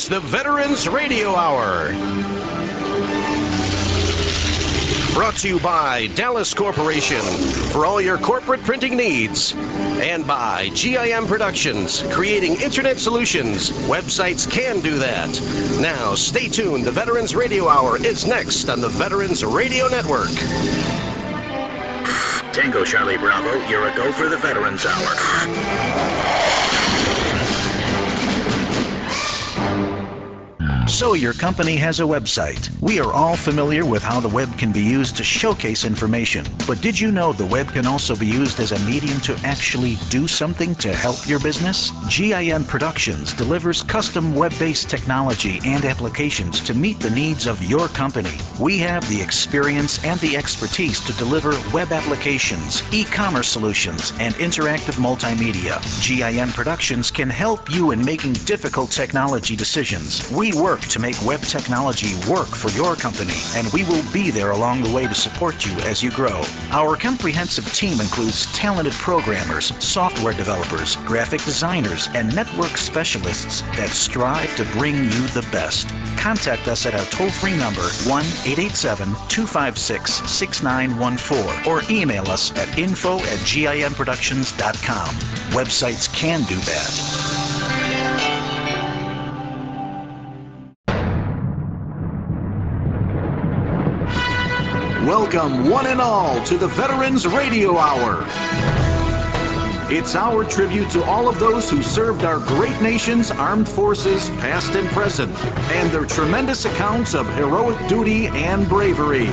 the Veterans Radio Hour. Brought to you by Dallas Corporation for all your corporate printing needs. And by GIM Productions, creating internet solutions. Websites can do that. Now, stay tuned. The Veterans Radio Hour is next on the Veterans Radio Network. Tango Charlie Bravo, you're a go for the Veterans Hour. So your company has a website. We are all familiar with how the web can be used to showcase information. But did you know the web can also be used as a medium to actually do something to help your business? GIM Productions delivers custom web-based technology and applications to meet the needs of your company. We have the experience and the expertise to deliver web applications, e-commerce solutions, and interactive multimedia. GIM Productions can help you in making difficult technology decisions. We work to make web technology work for your company, and we will be there along the way to support you as you grow. Our comprehensive team includes talented programmers, software developers, graphic designers, and network specialists that strive to bring you the best. Contact us at our toll-free number 1-887-256-6914 or email us at info@gimproductions.com. Websites can do that. Welcome, one and all, to the Veterans Radio Hour. It's our tribute to all of those who served our great nation's armed forces, past and present, and their tremendous accounts of heroic duty and bravery.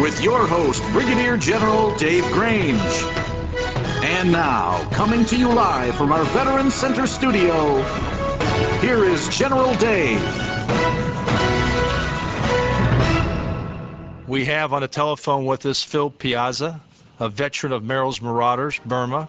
With your host, Brigadier General Dave Grange. And now, coming to you live from our Veterans Center studio, here is General Dave. We have on the telephone with us Phil Piazza, a veteran of Merrill's Marauders, Burma,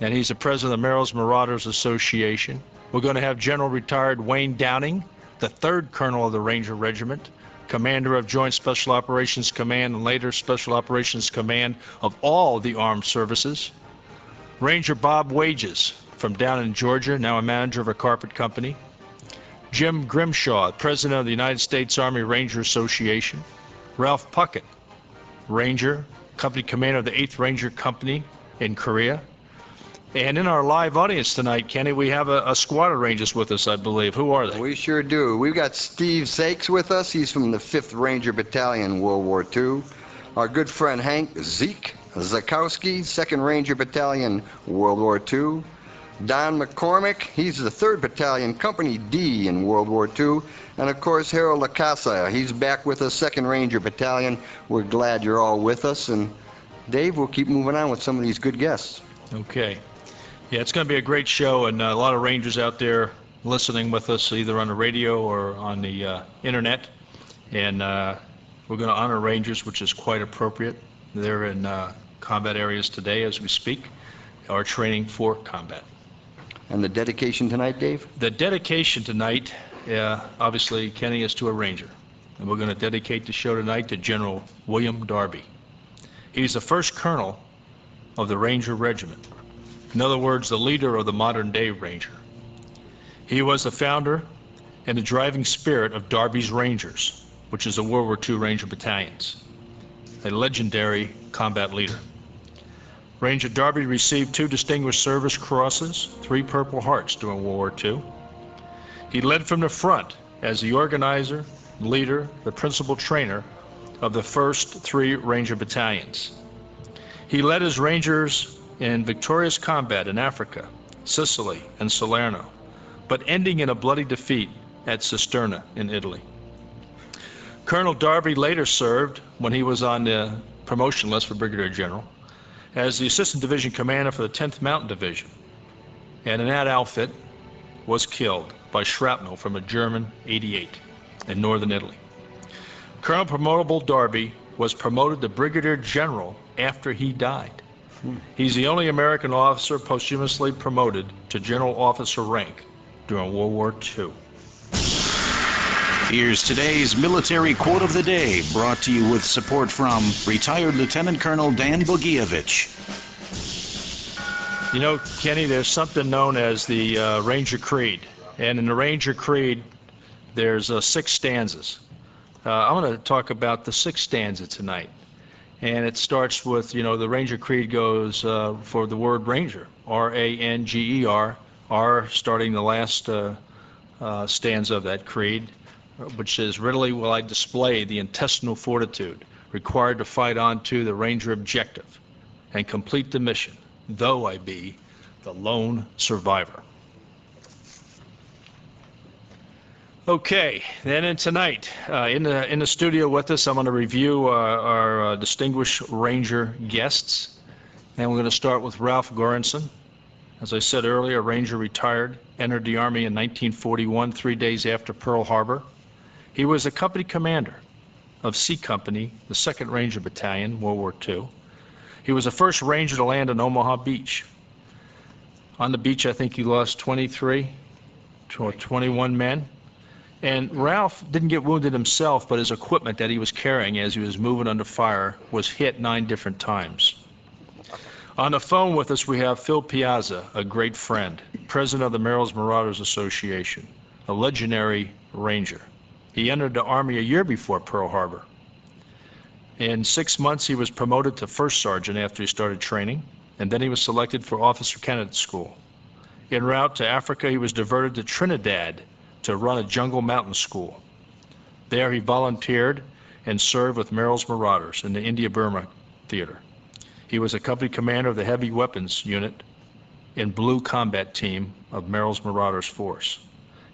and he's the president of the Merrill's Marauders Association. We're going to have General Retired Wayne Downing, the 3rd Colonel of the Ranger Regiment, commander of Joint Special Operations Command and later Special Operations Command of all the armed services. Ranger Bob Wages from down in Georgia, now a manager of a carpet company. Jim Grimshaw, president of the United States Army Ranger Association. Ralph Puckett, Ranger, company commander of the 8th Ranger Company in Korea. And in our live audience tonight, Kenny, we have a squad of Rangers with us, I believe. Who are they? We sure do. We've got Steve Sakes with us. He's from the 5th Ranger Battalion, World War II. Our good friend Hank Zeke Zakowski, 2nd Ranger Battalion, World War II. Don McCormick, he's the 3rd Battalion, Company D in World War II. And of course, Harold Lacasa, he's back with us, 2nd Ranger Battalion. We're glad you're all with us. And Dave, we'll keep moving on with some of these good guests. Okay. Yeah, it's going to be a great show, and a lot of Rangers out there listening with us, either on the radio or on the internet. And we're going to honor Rangers, which is quite appropriate. They're in combat areas today as we speak, are training for combat. And the dedication tonight, Dave? The dedication tonight, obviously, Kenny, is to a Ranger. And we're going to dedicate the show tonight to General William Darby. He's the 1st Colonel of the Ranger Regiment. In other words, the leader of the modern-day Ranger. He was the founder and the driving spirit of Darby's Rangers, which is the World War II Ranger battalions. A legendary combat leader. Ranger Darby received 2 Distinguished Service Crosses, 3 Purple Hearts during World War II. He led from the front as the organizer, leader, the principal trainer of the first 3 Ranger battalions. He led his Rangers in victorious combat in Africa, Sicily, and Salerno, but ending in a bloody defeat at Cisterna in Italy. Colonel Darby later served, when he was on the promotion list for Brigadier General, as the Assistant Division Commander for the 10th Mountain Division, and in that outfit was killed by shrapnel from a German 88 in northern Italy. Colonel Promotable Darby was promoted to Brigadier General after he died. He's the only American officer posthumously promoted to general officer rank during World War II. Here's today's military quote of the day, brought to you with support from retired Lieutenant Colonel Dan Bogievich. You know, Kenny, there's something known as the Ranger Creed, And in the Ranger Creed, there's 6 stanzas. I'm going to talk about the 6th stanza tonight. And it starts with, the Ranger Creed goes for the word Ranger, R-A-N-G-E-R, R starting the last stanza of that creed, which says, readily will I display the intestinal fortitude required to fight on to the Ranger objective and complete the mission, though I be the lone survivor. Okay, then in tonight, in the studio with us, I'm going to review our distinguished Ranger guests. And we're going to start with Ralph Goranson. As I said earlier, Ranger retired, entered the Army in 1941, 3 days after Pearl Harbor. He was a company commander of C Company, the 2nd Ranger Battalion, World War II. He was the first Ranger to land on Omaha Beach. On the beach, I think he lost 23 or 21 men. And Ralph didn't get wounded himself, but his equipment that he was carrying as he was moving under fire was hit 9 different times. On the phone with us, we have Phil Piazza, a great friend, president of the Merrill's Marauders Association, a legendary Ranger. He entered the Army a year before Pearl Harbor. In 6 months, he was promoted to 1st Sergeant after he started training, and then he was selected for Officer Candidate School. En route to Africa, he was diverted to Trinidad to run a jungle mountain school. There he volunteered and served with Merrill's Marauders in the India-Burma theater. He was a company commander of the Heavy Weapons Unit in Blue Combat Team of Merrill's Marauders Force.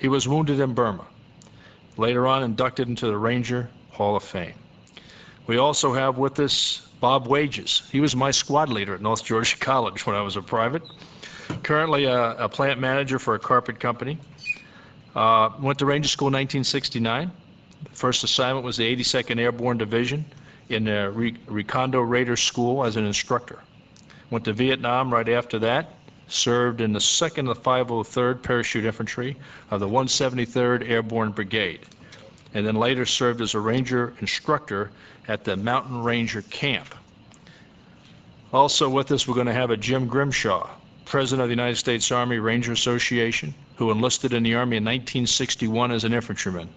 He was wounded in Burma, later on inducted into the Ranger Hall of Fame. We also have with us Bob Wages. He was my squad leader at North Georgia College when I was a private. Currently a plant manager for a carpet company. Went to Ranger School in 1969. First assignment was the 82nd Airborne Division in the Recondo Raider School as an instructor. Went to Vietnam right after that. Served in the 2nd of the 503rd Parachute Infantry of the 173rd Airborne Brigade. And then later served as a Ranger instructor at the Mountain Ranger Camp. Also with us, we're going to have a Jim Grimshaw, President of the United States Army Ranger Association, who enlisted in the Army in 1961 as an infantryman.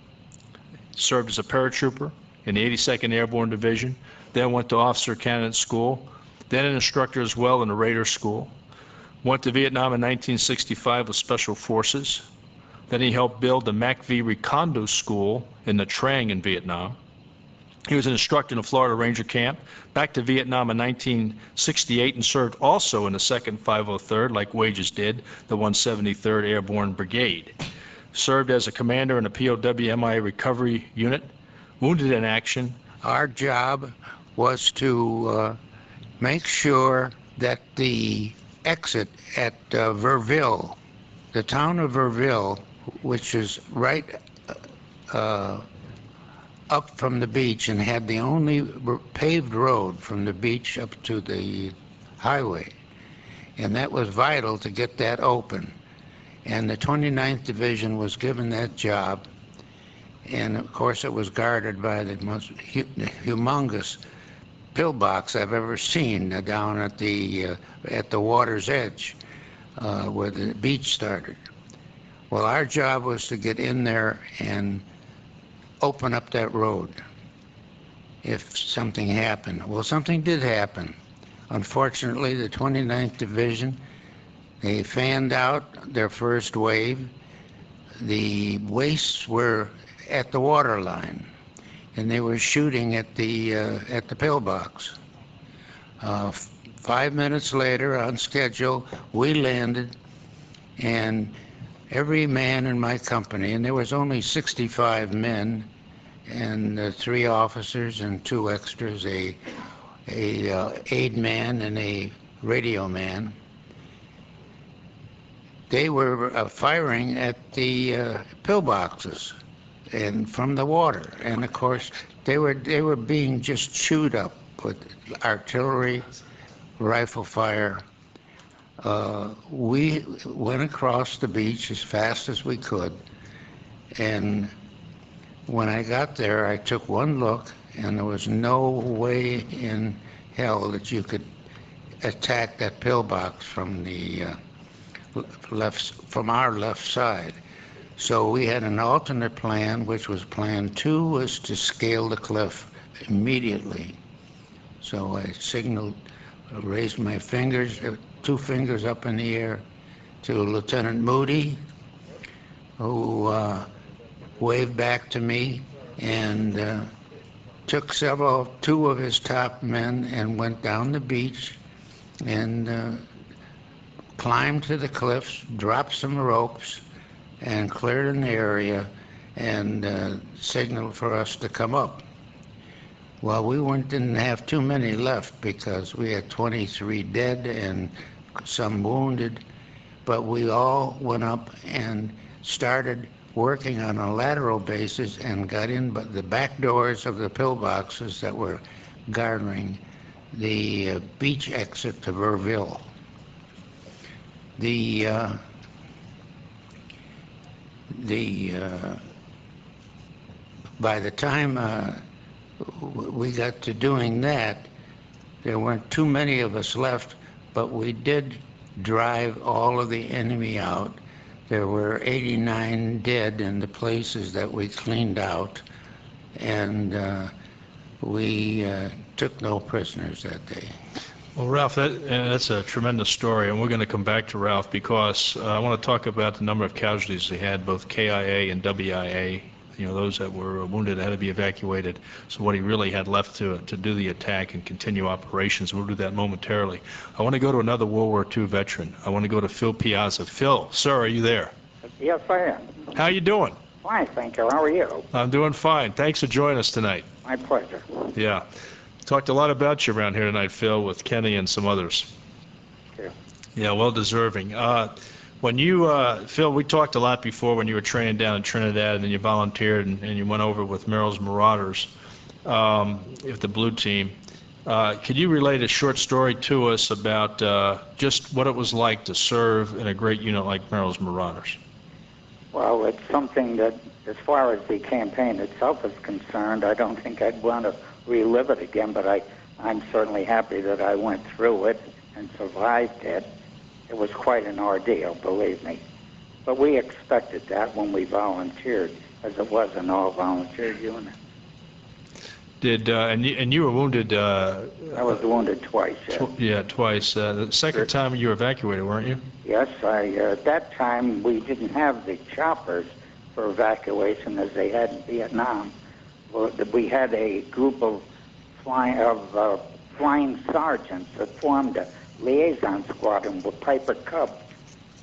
Served as a paratrooper in the 82nd Airborne Division, then went to Officer Candidate School, then an instructor as well in the Raider School. Went to Vietnam in 1965 with Special Forces. Then he helped build the MACV Recondo School in Nha Trang in Vietnam. He was an instructor in the Florida Ranger Camp, back to Vietnam in 1968 and served also in the 2nd 503rd, like Wages did, the 173rd Airborne Brigade. Served as a commander in the POW MIA Recovery Unit, wounded in action. Our job was to make sure that the exit at Verville, the town of Verville, which is right up from the beach and had the only paved road from the beach up to the highway. And that was vital to get that open. And the 29th Division was given that job. And of course it was guarded by the most humongous pillbox I've ever seen down at the water's edge where the beach started. Well, our job was to get in there and open up that road if something happened. Well, something did happen. Unfortunately, the 29th Division, they fanned out their first wave. The wastes were at the water line, and they were shooting at the pillbox. 5 minutes later, on schedule, we landed, and every man in my company, and there was only 65 men, and 3 officers and 2 extras, a aid man and a radio man. They were firing at the pillboxes and from the water, and of course they were being just chewed up with artillery, rifle fire. We went across the beach as fast as we could, and when I got there, I took one look, and there was no way in hell that you could attack that pillbox from the from our left side. So we had an alternate plan, which was plan 2, was to scale the cliff immediately. So I signaled, raised my fingers, 2 fingers up in the air, to Lieutenant Moody, who waved back to me and took 2 of his top men and went down the beach and climbed to the cliffs, dropped some ropes, and cleared an area and signaled for us to come up. Well, we didn't have too many left because we had 23 dead and some wounded, but we all went up and started working on a lateral basis and got in but the back doors of the pillboxes that were guarding the beach exit to Verville. By the time we got to doing that, there weren't too many of us left, but we did drive all of the enemy out. There were 89 dead in the places that we cleaned out, and we took no prisoners that day. Well, Ralph, that's a tremendous story, and we're going to come back to Ralph because I want to talk about the number of casualties they had, both KIA and WIA, those that were wounded had to be evacuated. So what he really had left to do the attack and continue operations. We'll do that momentarily. I want to go to another World War II veteran. I want to go to Phil Piazza. Phil, sir, are you there? Yes, I am. How you doing? Fine, thank you. How are you? I'm doing fine. Thanks for joining us tonight. My pleasure. Yeah. Talked a lot about you around here tonight, Phil, with Kenny and some others. Yeah. Yeah, well deserving. When you, Phil, we talked a lot before when you were training down in Trinidad and then you volunteered and you went over with Merrill's Marauders, with the blue team. Could you relate a short story to us about just what it was like to serve in a great unit like Merrill's Marauders? Well, it's something that, as far as the campaign itself is concerned, I don't think I'd want to relive it again, but I'm certainly happy that I went through it and survived it. It was quite an ordeal, believe me. But we expected that when we volunteered, as it was an all-volunteer unit. And you were wounded? I was wounded twice, yes. Twice. The second time you were evacuated, weren't you? Yes, at that time we didn't have the choppers for evacuation as they had in Vietnam. We had a group of flying sergeants that formed a liaison squadron with Piper Cubs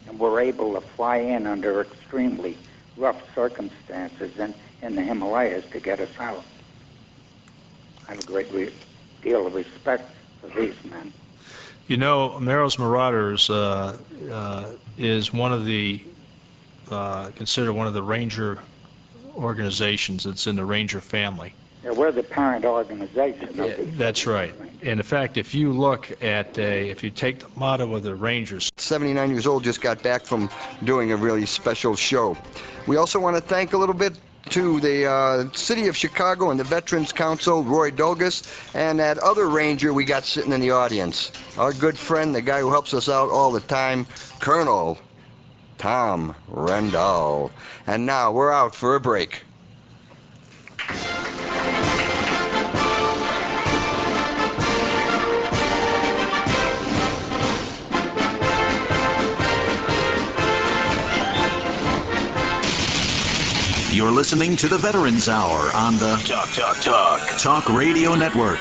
and were able to fly in under extremely rough circumstances in the Himalayas to get us out. I have a great deal of respect for these men. Merrill's Marauders is one of the, considered one of the Ranger organizations that's in the Ranger family. Yeah, we're the parent organization. That's right. And in fact, if you look at if you take the motto of the Rangers. 79 years old, just got back from doing a really special show. We also want to thank a little bit to the City of Chicago and the Veterans Council, Roy Dogus, and that other Ranger we got sitting in the audience. Our good friend, the guy who helps us out all the time, Colonel Tom Rendell. And now we're out for a break. You're listening to the Veterans Hour on the Talk Radio Network.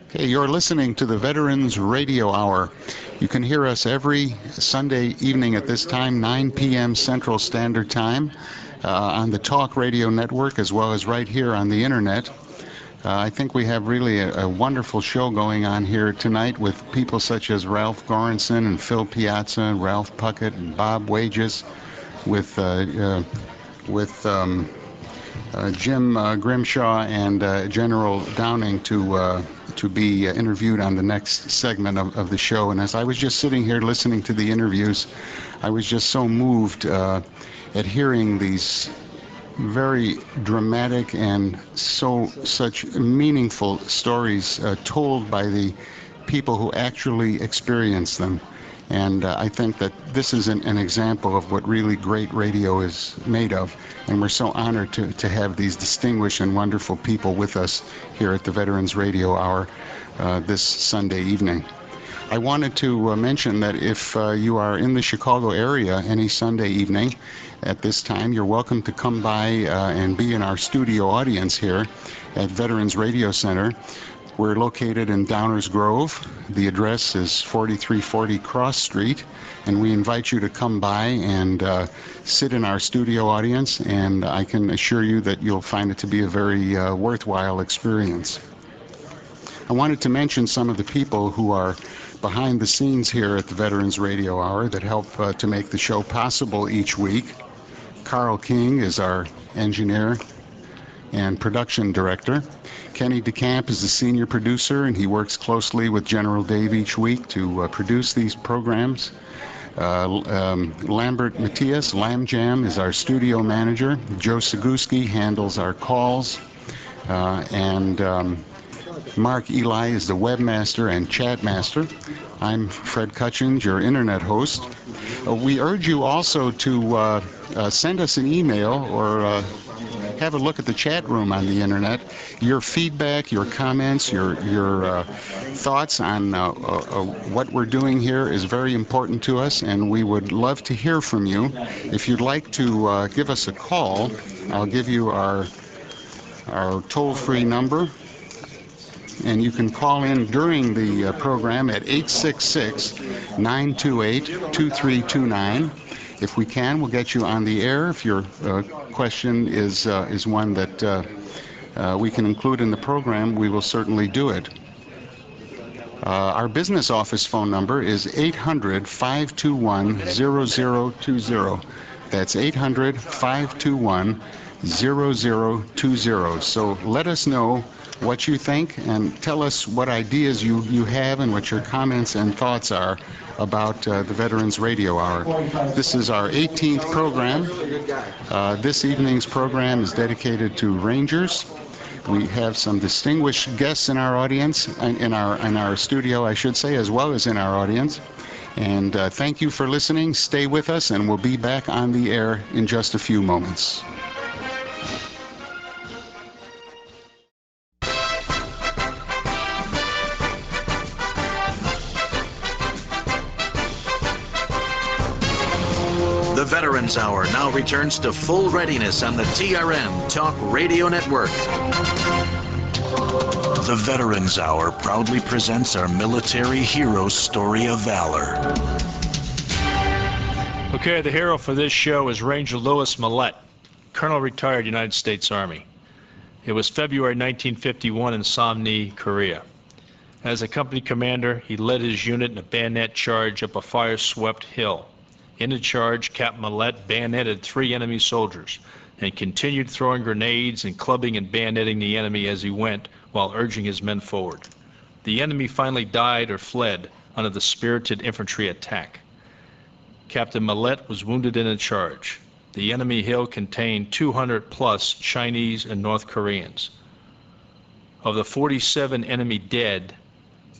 Okay, you're listening to the Veterans Radio Hour. You can hear us every Sunday evening at this time, 9 p.m. Central Standard Time, on the Talk Radio Network, as well as right here on the Internet. I think we have really a wonderful show going on here tonight with people such as Ralph Goranson and Phil Piazza, Ralph Puckett and Bob Wages, with Jim Grimshaw and General Downing to be interviewed on the next segment of the show. And as I was just sitting here listening to the interviews, I was just so moved at hearing these very dramatic and such meaningful stories told by the people who actually experienced them. And I think that this is an example of what really great radio is made of. And we're so honored to have these distinguished and wonderful people with us here at the Veterans Radio Hour this Sunday evening. I wanted to mention that if you are in the Chicago area any Sunday evening at this time, you're welcome to come by and be in our studio audience here at Veterans Radio Center. We're located in Downers Grove. The address is 4340 Cross Street, and we invite you to come by and sit in our studio audience, and I can assure you that you'll find it to be a very worthwhile experience. I wanted to mention some of the people who are behind the scenes here at the Veterans Radio Hour that help to make the show possible each week. Carl King is our engineer and production director. Kenny DeCamp is the senior producer, and he works closely with General Dave each week to produce these programs. Lambert Matias, Lamb Jam, is our studio manager. Joe Seguski handles our calls. Mark Eli is the webmaster and chat master. I'm Fred Cutchins, your internet host. We urge you also to send us an email or have a look at the chat room on the internet. Your feedback, your comments, your thoughts on what we're doing here is very important to us, and we would love to hear from you. If you'd like to give us a call, I'll give you our toll-free number, and you can call in during the program at 866-928-2329. If we can, we'll get you on the air. If your question is one that we can include in the program, we will certainly do it. Our business office phone number is 800-521-0020. That's 800-521-0020. So let us know what you think and tell us what ideas you have and what your comments and thoughts are about the Veterans Radio Hour. This is our 18th program. This evening's program is dedicated to Rangers. We have some distinguished guests in our audience, in our studio, I should say, as well as in our audience. And thank you for listening. Stay with us, and we'll be back on the air in just a few moments. The Veterans Hour now returns to full readiness on the TRN Talk Radio Network. The Veterans Hour proudly presents our military hero's story of valor. Okay, the hero for this show is Ranger Louis Millette, Colonel retired United States Army. It was February 1951 in Samni, Korea. As a company commander, he led his unit in a bayonet charge up a fire-swept hill. In the charge, Captain Millette bayoneted 3 enemy soldiers and continued throwing grenades and clubbing and bayoneting the enemy as he went while urging his men forward. The enemy finally died or fled under the spirited infantry attack. Captain Millette was wounded in a charge. The enemy hill contained 200+ Chinese and North Koreans. Of the 47 enemy dead,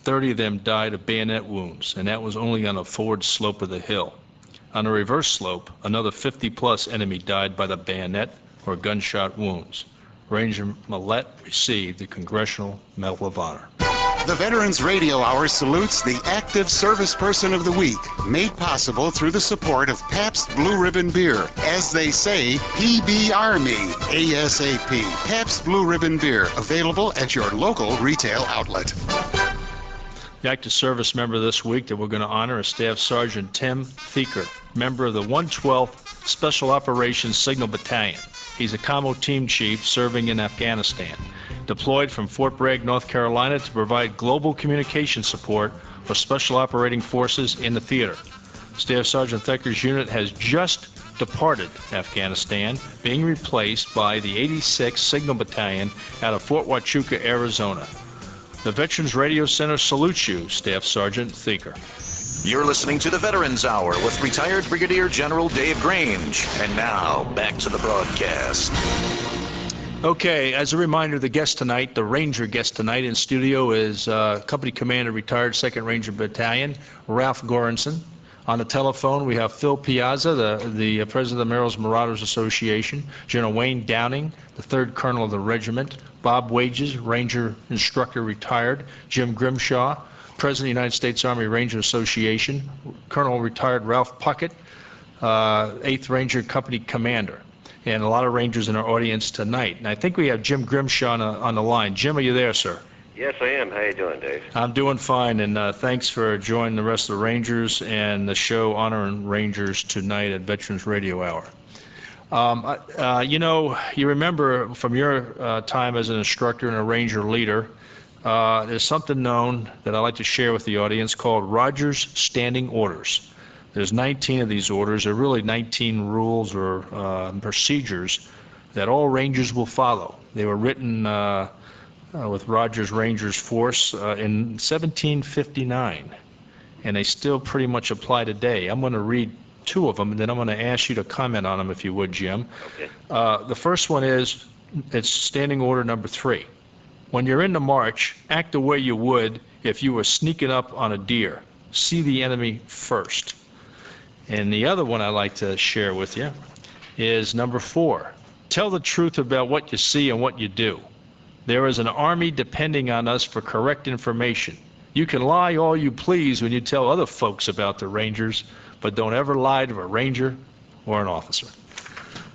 30 of them died of bayonet wounds, and that was only on the forward slope of the hill. On the reverse slope, another 50+ enemy died by the bayonet or gunshot wounds. Ranger Millette received the Congressional Medal of Honor. The Veterans Radio Hour salutes the Active Service Person of the Week, made possible through the support of Pabst Blue Ribbon Beer. As they say, PBR me, ASAP. Pabst Blue Ribbon Beer, available at your local retail outlet. The active service member this week that we're going to honor is Staff Sergeant Tim Thieker, member of the 112th Special Operations Signal Battalion. He's a combo team chief serving in Afghanistan, deployed from Fort Bragg, North Carolina to provide global communication support for Special Operating Forces in the theater. Staff Sergeant Thieker's unit has just departed Afghanistan, being replaced by the 86th Signal Battalion out of Fort Huachuca, Arizona. The Veterans Radio Center salutes you, Staff Sergeant Thieker. You're listening to the Veterans Hour with retired Brigadier General Dave Grange. And now, back to the broadcast. Okay, as a reminder, the guest tonight, the Ranger guest tonight in studio is Company Commander, retired 2nd Ranger Battalion, Ralph Goranson. On the telephone, we have Phil Piazza, the president of the Maryland's Marauders Association, General Wayne Downing, the 3rd Colonel of the regiment, Bob Wages, Ranger Instructor retired, Jim Grimshaw, President of the United States Army Ranger Association, Colonel retired Ralph Puckett, 8th Ranger Company Commander, and a lot of Rangers in our audience tonight. And I think we have Jim Grimshaw on the line. Jim, are you there, sir? Yes, I am. How you doing, Dave? I'm doing fine, and thanks for joining the rest of the Rangers and the show Honoring Rangers tonight at Veterans Radio Hour. You know, you remember from your time as an instructor and a Ranger leader, there's something known that I'd like to share with the audience called Rogers Standing Orders. There's 19 of these orders. They're really 19 rules or procedures that all Rangers will follow. They were written with Rogers Rangers Force in 1759, and they still pretty much apply today. I'm going to read 2 of them, and then I'm going to ask you to comment on them, if you would, Jim. Okay. The first one is, it's Standing Order number 3. When you're in the march, act the way you would if you were sneaking up on a deer. See the enemy first. And the other one I'd like to share with you is number 4. Tell the truth about what you see and what you do. There is an army depending on us for correct information. You can lie all you please when you tell other folks about the Rangers, but don't ever lie to a Ranger or an officer.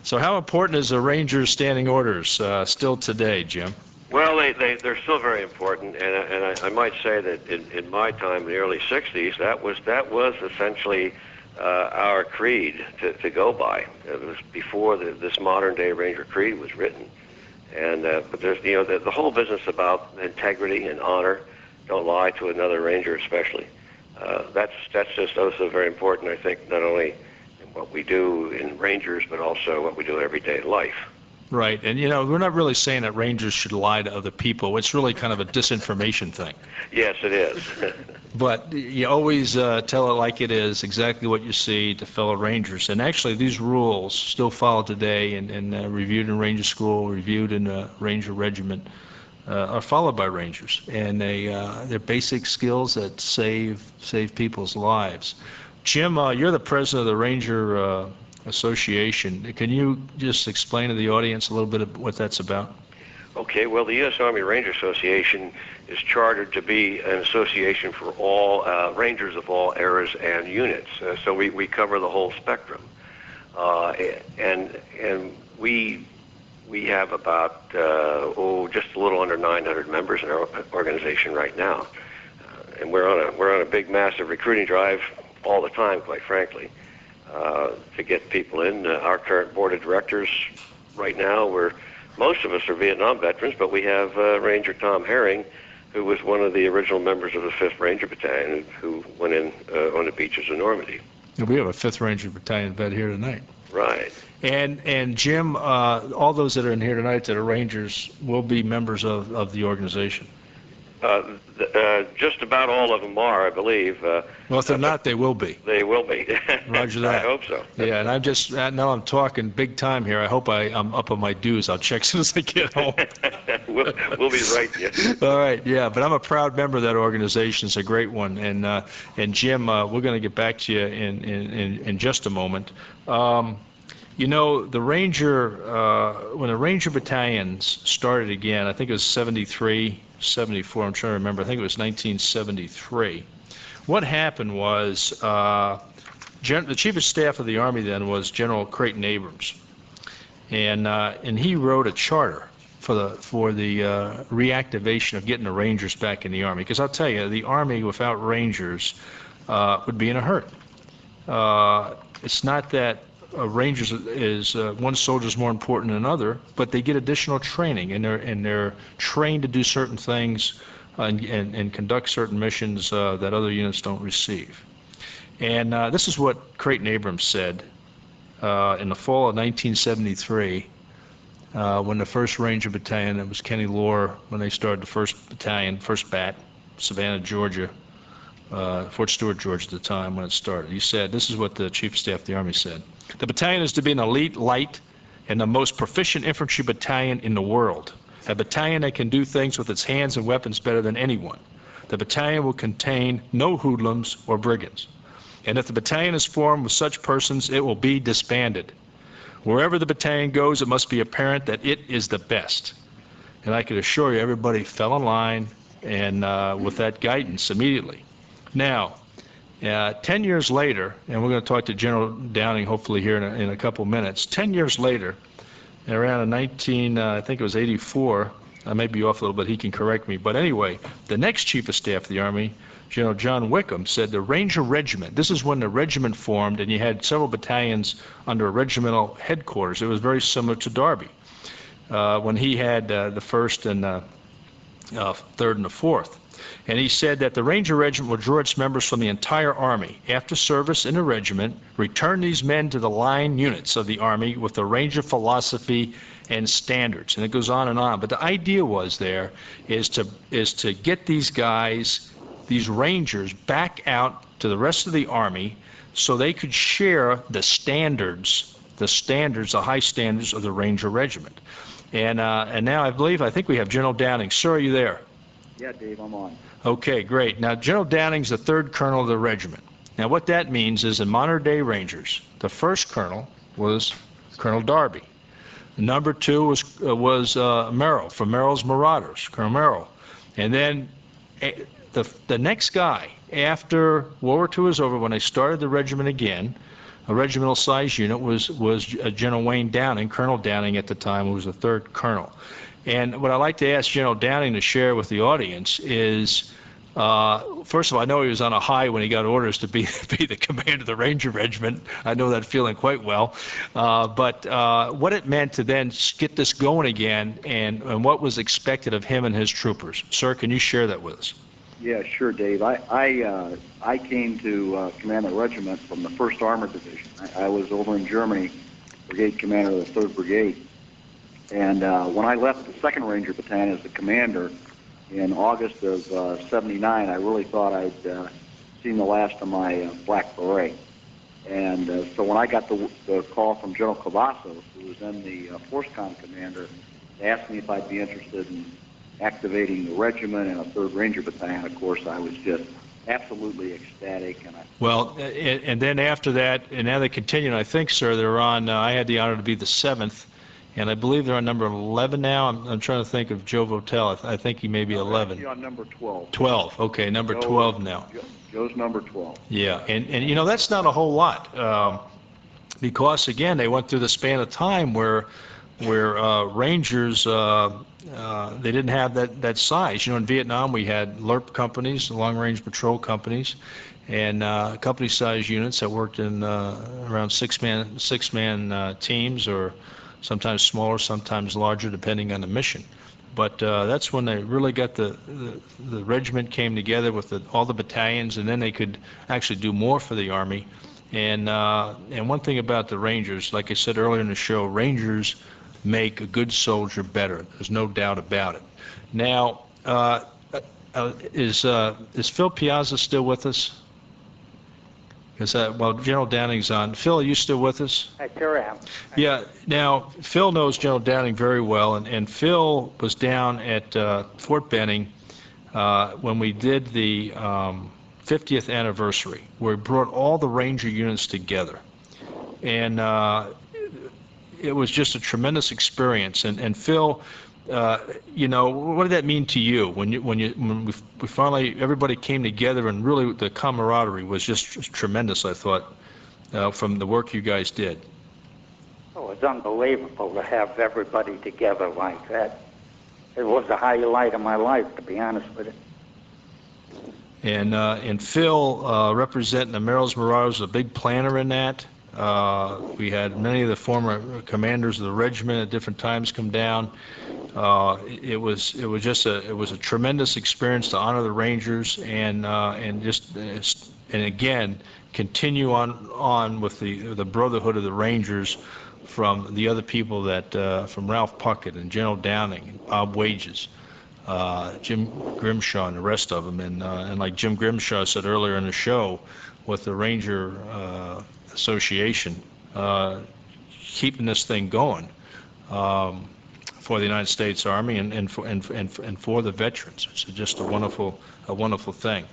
So how important is the Rangers Standing Orders still today, Jim? Well, they're still very important, and I might say that in my time in the early 60s, that was essentially our creed to go by. It was before this modern-day Ranger Creed was written. And but there's the whole business about integrity and honor. Don't lie to another Ranger, especially. That's just also very important. I think not only in what we do in Rangers, but also what we do every day in life. Right, and you know, we're not really saying that Rangers should lie to other people. It's really kind of a disinformation thing. Yes, it is. But you always tell it like it is, exactly what you see to fellow Rangers. And actually, these rules still followed today and reviewed in Ranger School, reviewed in the Ranger Regiment, are followed by Rangers. And they're basic skills that save people's lives. Jim, you're the president of the Ranger Association. Can you just explain to the audience a little bit of what that's about? Okay, well, the U.S. Army Ranger Association is chartered to be an association for all Rangers of all eras and units. So we cover the whole spectrum. And we have about, just a little under 900 members in our organization right now. And we're on a big, massive recruiting drive all the time, quite frankly, to get people in. Our current board of directors right now, most of us are Vietnam veterans, but we have Ranger Tom Herring, who was one of the original members of the 5th Ranger Battalion who went in on the beaches of Normandy. We have a 5th Ranger Battalion vet here tonight. Right. And Jim, all those that are in here tonight that are Rangers will be members of the organization. Just about all of them are, I believe. Well, if they're not, they will be. They will be. Roger that. I hope so. Yeah, and I'm just, now I'm talking big time here. I hope I'm up on my dues. I'll check as soon as I get home. we'll be right there. All right, yeah, but I'm a proud member of that organization. It's a great one. And Jim, we're going to get back to you in just a moment. You know, the Ranger, when the Ranger battalions started again, I think it was 73, 74, I'm trying to remember, I think it was 1973. What happened was, the Chief of Staff of the Army then was General Creighton Abrams. And he wrote a charter for the reactivation of getting the Rangers back in the Army. Because I'll tell you, the Army without Rangers would be in a hurt. It's not that Rangers is one soldier is more important than another, but they get additional training, and they're trained to do certain things and conduct certain missions that other units don't receive. And this is what Creighton Abrams said in the fall of 1973 when the 1st Ranger Battalion, it was Kenny Lohr, when they started the 1st Battalion, 1st Bat, Savannah, Georgia, Fort Stewart, Georgia at the time when it started. He said, this is what the Chief of Staff of the Army said: "The battalion is to be an elite, light, and the most proficient infantry battalion in the world. A battalion that can do things with its hands and weapons better than anyone. The battalion will contain no hoodlums or brigands. and if the battalion is formed with such persons, it will be disbanded. Wherever the battalion goes, it must be apparent that it is the best. And I can assure you, everybody fell in line and with that guidance immediately. Now, 10 years later, and we're going to talk to General Downing hopefully here in a couple minutes. 10 years later, around I think it was 84, I may be off a little bit, he can correct me, but anyway, the next Chief of Staff of the Army, General John Wickham, said the Ranger Regiment, this is when the regiment formed and you had several battalions under a regimental headquarters. It was very similar to Darby, when he had the 1st and 3rd and the 4th. And he said that the Ranger Regiment will draw its members from the entire Army. After service in the regiment, return these men to the line units of the Army with the Ranger philosophy and standards. And it goes on and on. But the idea was there is to get these guys, these Rangers, back out to the rest of the Army so they could share the standards, the high standards of the Ranger Regiment. And now I think we have General Downing. Sir, are you there? Yeah, Dave, I'm on. Okay, great. Now, General Downing's the 3rd Colonel of the regiment. Now, what that means is in modern-day Rangers, the 1st Colonel was Colonel Darby. Number 2 was Merrill, from Merrill's Marauders, Colonel Merrill. And then the next guy, after World War II was over, when they started the regiment again, a regimental size unit was General Wayne Downing, Colonel Downing at the time, who was the 3rd Colonel. And what I'd like to ask General Downing to share with the audience is, first of all, I know he was on a high when he got orders to be the commander of the Ranger Regiment. I know that feeling quite well. But what it meant to then get this going again and what was expected of him and his troopers. Sir, can you share that with us? Yeah, sure, Dave. I came to command the regiment from the 1st Armored Division. I was over in Germany, brigade commander of the 3rd Brigade. And when I left the 2nd Ranger Battalion as the commander in August of '79, I really thought I'd seen the last of my black beret. And so when I got the call from General Cavazos, who was then the ForceCom commander, they asked me if I'd be interested in activating the regiment and a 3rd Ranger Battalion. Of course, I was just absolutely ecstatic. And then after that, and now they continue, and I think, sir, they're on, I had the honor to be the 7th. And I believe they're on number 11 now. I'm trying to think of Joe Votel. I think he may be 11. Actually on number 12. 12. Okay, number 12 now. Joe's number 12. Yeah, and you know, that's not a whole lot because again, they went through the span of time where Rangers they didn't have that size. You know, in Vietnam we had LRP companies, long-range patrol companies, and company-sized units that worked in around six-man teams, or sometimes smaller, sometimes larger, depending on the mission. But that's when they really got the regiment came together with all the battalions, and then they could actually do more for the Army. And one thing about the Rangers, like I said earlier in the show, Rangers make a good soldier better. There's no doubt about it. Now, is Phil Piazza still with us? Well, General Downing's on. Phil, are you still with us? I sure am. Yeah. Now, Phil knows General Downing very well, and Phil was down at Fort Benning when we did the 50th anniversary, where we brought all the Ranger units together. And it was just a tremendous experience. And Phil, you know, what did that mean to you when we finally, everybody came together, and really the camaraderie was just tremendous, I thought, from the work you guys did? Oh, it's unbelievable to have everybody together like that. It was the highlight of my life, to be honest with you. And Phil, representing the Merrill's Marauders, was a big planner in that. We had many of the former commanders of the regiment at different times come down. It was a tremendous experience to honor the Rangers and again continue on with the brotherhood of the Rangers from the other people that from Ralph Puckett and General Downing and Bob Wages, Jim Grimshaw and the rest of them, and like Jim Grimshaw said earlier in the show, with the Ranger Association keeping this thing going for the United States Army and for the veterans. It's just a wonderful thing.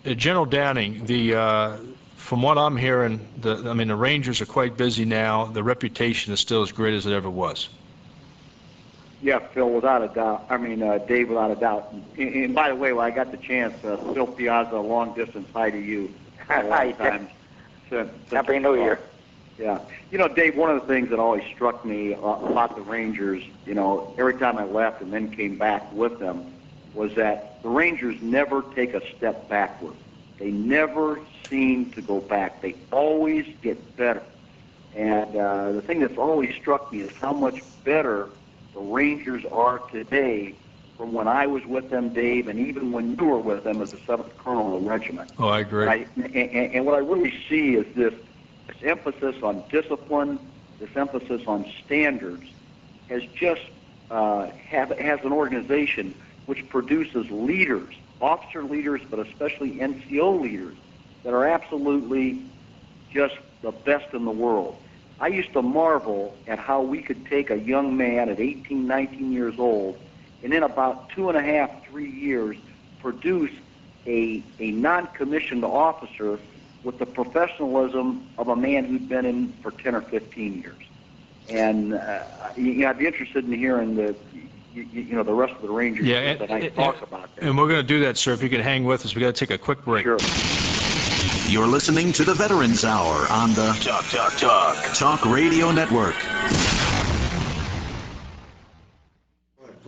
General Downing, from what I'm hearing, the Rangers are quite busy now. The reputation is still as great as it ever was. Yeah, Phil, without a doubt. Dave, without a doubt. And by the way, when I got the chance, Phil Piazza, long distance, hi to you. Hi. Happy New Year. Yeah. Dave, one of the things that always struck me about the Rangers, every time I left and then came back with them, was that the Rangers never take a step backward. They never seem to go back. They always get better. And the thing that's always struck me is how much better the Rangers are today from when I was with them, Dave, and even when you were with them as the 7th Colonel of the regiment. Oh, I agree. And what I really see is this emphasis on discipline, this emphasis on standards, has just has an organization which produces leaders, officer leaders, but especially NCO leaders, that are absolutely just the best in the world. I used to marvel at how we could take a young man at 18, 19 years old, and in about 2.5, 3 years, produce a non-commissioned officer with the professionalism of a man who'd been in for 10 or 15 years. And I'd be interested in hearing the rest of the Rangers that I talk about that. And we're going to do that, sir. If you can hang with us, we got to take a quick break. Sure. You're listening to the Veterans Hour on the Talk Radio Network.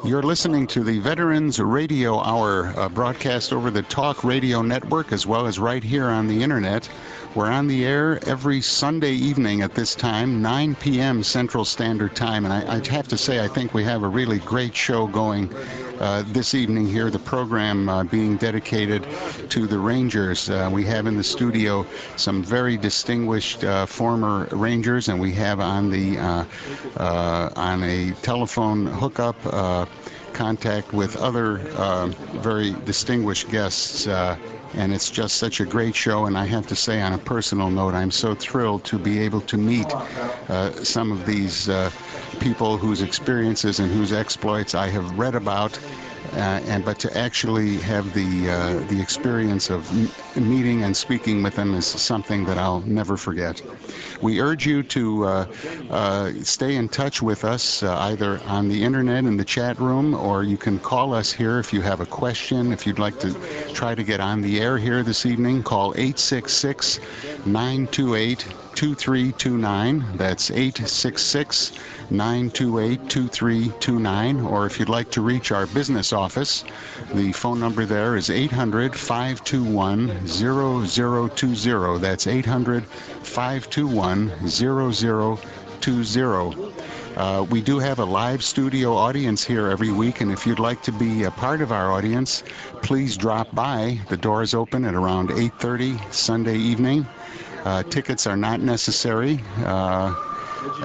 You're listening to the Veterans Radio Hour, broadcast over the Talk Radio Network as well as right here on the Internet. We're on the air every Sunday evening at this time, 9 p.m. Central Standard Time. And I'd have to say, I think we have a really great show going this evening here, the program being dedicated to the Rangers. We have in the studio some very distinguished former Rangers, and we have on a telephone hookup contact with other very distinguished guests. And it's just such a great show, and I have to say, on a personal note, I'm so thrilled to be able to meet some of these people whose experiences and whose exploits I have read about, but to actually have the experience of meeting and speaking with them is something that I'll never forget. We urge you to stay in touch with us either on the internet in the chat room, or you can call us here if you have a question. If you'd like to try to get on the air here this evening, call 866-928-2329. That's 866-928-2329. Or if you'd like to reach our business office, the phone number there is 800-521-0020. That's 800-521-0020. We do have a live studio audience here every week, and if you'd like to be a part of our audience, please drop by. The doors open at around 8:30 Sunday evening. Tickets are not necessary,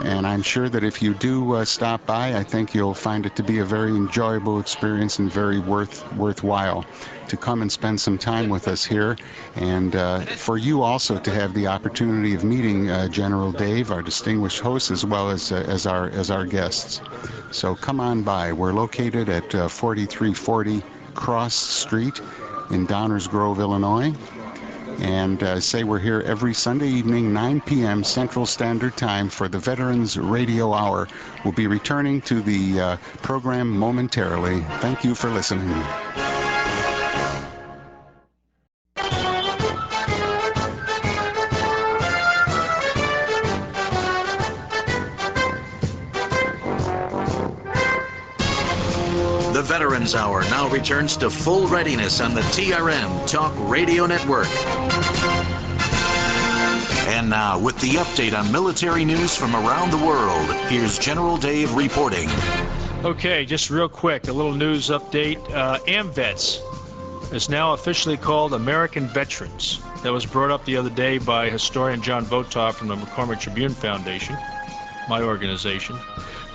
and I'm sure that if you do stop by, I think you'll find it to be a very enjoyable experience and very worthwhile to come and spend some time with us here, and for you also to have the opportunity of meeting General Dave, our distinguished host, as well as our guests. So come on by. We're located at 4340 Cross Street in Downers Grove, Illinois. And say we're here every Sunday evening, 9 p.m. Central Standard Time for the Veterans Radio Hour. We'll be returning to the program momentarily. Thank you for listening. The Veterans Hour now returns to full readiness on the TRM Talk Radio Network. And now, with the update on military news from around the world, here's General Dave reporting. Okay, just real quick, a little news update. AMVETS is now officially called American Veterans. That was brought up the other day by historian John Votoff from the McCormick Tribune Foundation, my organization.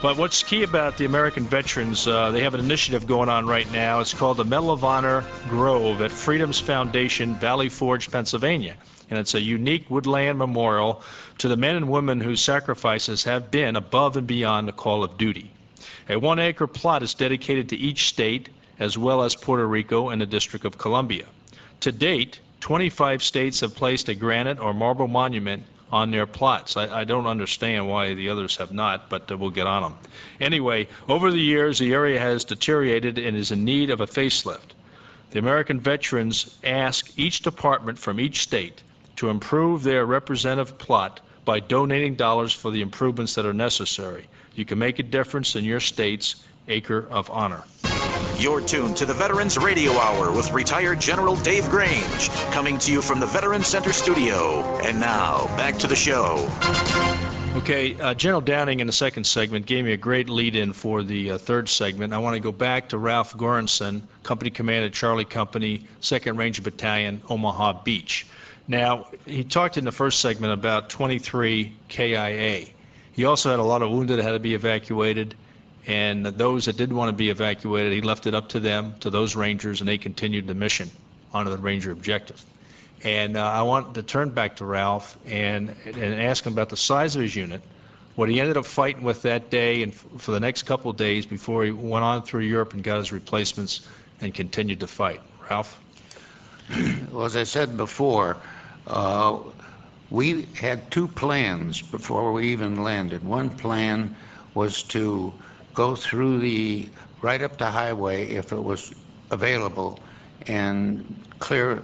But what's key about the American Veterans, they have an initiative going on right now. It's called the Medal of Honor Grove at Freedom's Foundation, Valley Forge, Pennsylvania. And it's a unique woodland memorial to the men and women whose sacrifices have been above and beyond the call of duty. A 1-acre plot is dedicated to each state, as well as Puerto Rico and the District of Columbia. To date, 25 states have placed a granite or marble monument on their plots. I don't understand why the others have not, but we'll get on them. Anyway, over the years, the area has deteriorated and is in need of a facelift. The American veterans ask each department from each state to improve their representative plot by donating dollars for the improvements that are necessary. You can make a difference in your state's acre of honor. You're tuned to the Veterans Radio Hour with retired General Dave Grange, coming to you from the Veterans Center studio. And now, back to the show. Okay, General Downing in the second segment gave me a great lead-in for the third segment. I want to go back to Ralph Goranson, Company Commander, Charlie Company, 2nd Ranger Battalion, Omaha Beach. Now, he talked in the first segment about 23 KIA. He also had a lot of wounded that had to be evacuated, and those that didn't want to be evacuated, he left it up to them, to those Rangers, and they continued the mission onto the Ranger objective. And I want to turn back to Ralph and ask him about the size of his unit, what he ended up fighting with that day and for the next couple of days before he went on through Europe and got his replacements and continued to fight. Ralph? Well, as I said before, we had two plans before we even landed. One plan was to go through right up the highway if it was available and clear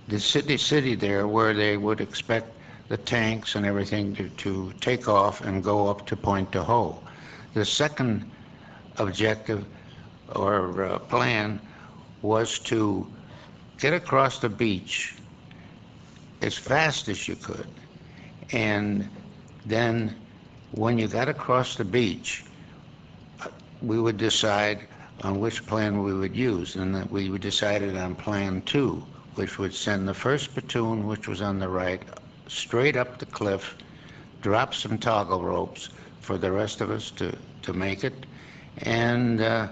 the city there where they would expect the tanks and everything to take off and go up to Pointe du Hoc. The second objective or plan was to get across the beach as fast as you could, and then when you got across the beach, we would decide on which plan we would use, and that we decided on plan 2, which would send the 1st platoon, which was on the right, straight up the cliff, drop some toggle ropes for the rest of us to make it, and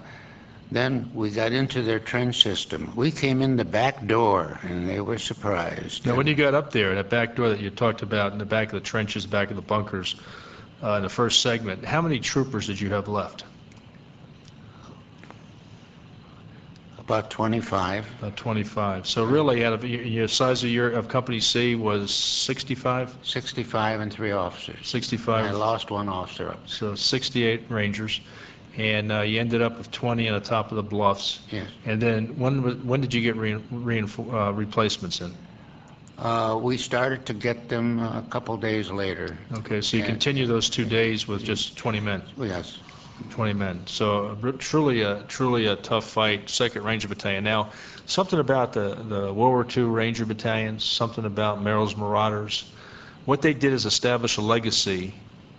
then we got into their trench system. We came in the back door, and they were surprised. Now, when you got up there, that back door that you talked about in the back of the trenches, back of the bunkers, in the first segment, how many troopers did you have left? About 25. About 25. So really, out of your size of Company C was 65? 65 and 3 officers. 65. I lost 1 officer up. So 68 Rangers. And you ended up with 20 on the top of the bluffs. Yes. And then when did you get replacements in? We started to get them a couple days later. Okay, so you continue those 2 days with just 20 men? Yes. 20 men. So truly a tough fight, 2nd Ranger Battalion. Now, something about the World War II Ranger Battalions, something about Merrill's Marauders. What they did is establish a legacy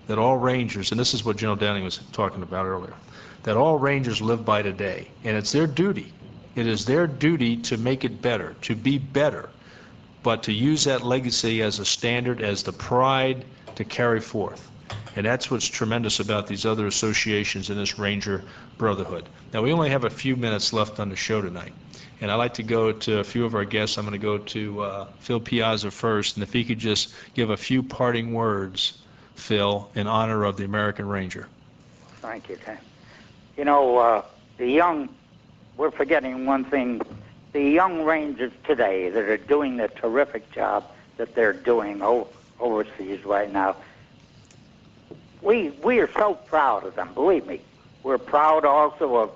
that all Rangers, and this is what General Downing was talking about earlier, that all Rangers live by today. And it's their duty. It is their duty to make it better, to be better, but to use that legacy as a standard, as the pride to carry forth. And that's what's tremendous about these other associations in this Ranger Brotherhood. Now, we only have a few minutes left on the show tonight, and I'd like to go to a few of our guests. I'm going to go to Phil Piazza first, and if he could just give a few parting words, Phil, in honor of the American Ranger. Thank you, Ken. You know, we're forgetting one thing. The young Rangers today that are doing the terrific job that they're doing overseas right now, we are so proud of them, believe me. We're proud also of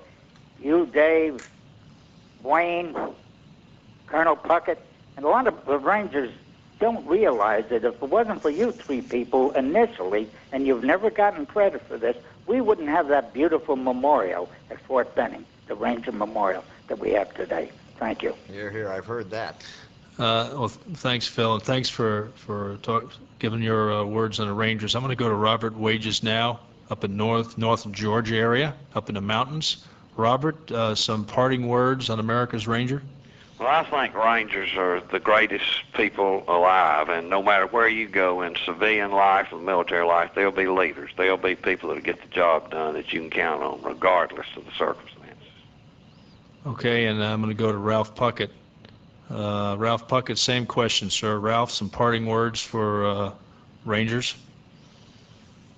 you, Dave, Wayne, Colonel Puckett, and a lot of the Rangers don't realize that if it wasn't for you 3 people initially, and you've never gotten credit for this, we wouldn't have that beautiful memorial at Fort Benning, the Ranger Memorial that we have today. Thank you. Hear, hear, I've heard that. Well, thanks, Phil, and thanks for giving your words on the Rangers. I'm going to go to Robert Wages now, up in North Georgia area, up in the mountains. Robert, some parting words on America's Ranger? Well, I think Rangers are the greatest people alive, and no matter where you go in civilian life or military life, they'll be leaders. They'll be people that'll get the job done that you can count on, regardless of the circumstances. Okay, and I'm going to go to Ralph Puckett. Ralph Puckett, same question, sir. Ralph, some parting words for Rangers?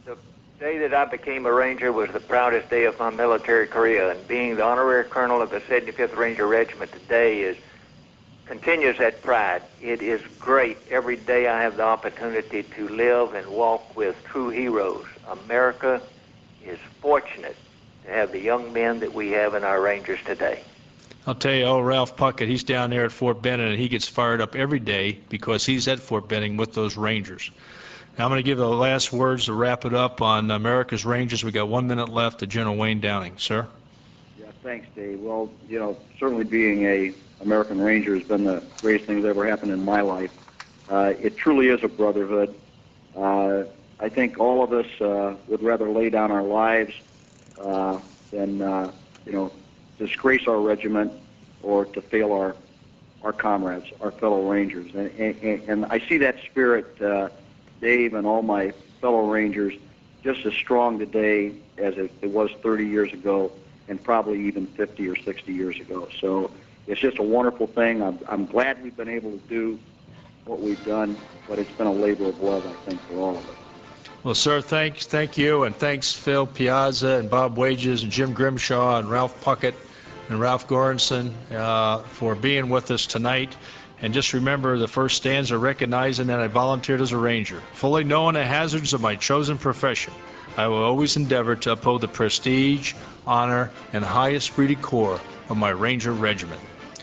The day that I became a Ranger was the proudest day of my military career, and being the honorary colonel of the 75th Ranger Regiment today is continues that pride. It is great. Every day I have the opportunity to live and walk with true heroes. America is fortunate to have the young men that we have in our Rangers today. I'll tell you, old Ralph Puckett, he's down there at Fort Benning, and he gets fired up every day because he's at Fort Benning with those Rangers. Now I'm going to give the last words to wrap it up on America's Rangers. We got 1 minute left to General Wayne Downing. Sir? Yeah, thanks, Dave. Well, you know, certainly being a American Ranger has been the greatest thing that ever happened in my life. It truly is a brotherhood. I think all of us would rather lay down our lives than, you know, disgrace our regiment or to fail our comrades, our fellow Rangers. And I see that spirit, Dave, and all my fellow Rangers just as strong today as it was 30 years ago and probably even 50 or 60 years ago. So it's just a wonderful thing. I'm glad we've been able to do what we've done, but it's been a labor of love, I think, for all of us. Well, sir, thank you, and thanks Phil Piazza and Bob Wages and Jim Grimshaw and Ralph Puckett and Ralph Goranson for being with us tonight. And just remember the first stanza, recognizing that I volunteered as a Ranger. Fully knowing the hazards of my chosen profession, I will always endeavor to uphold the prestige, honor, and high esprit de corps of my Ranger regiment.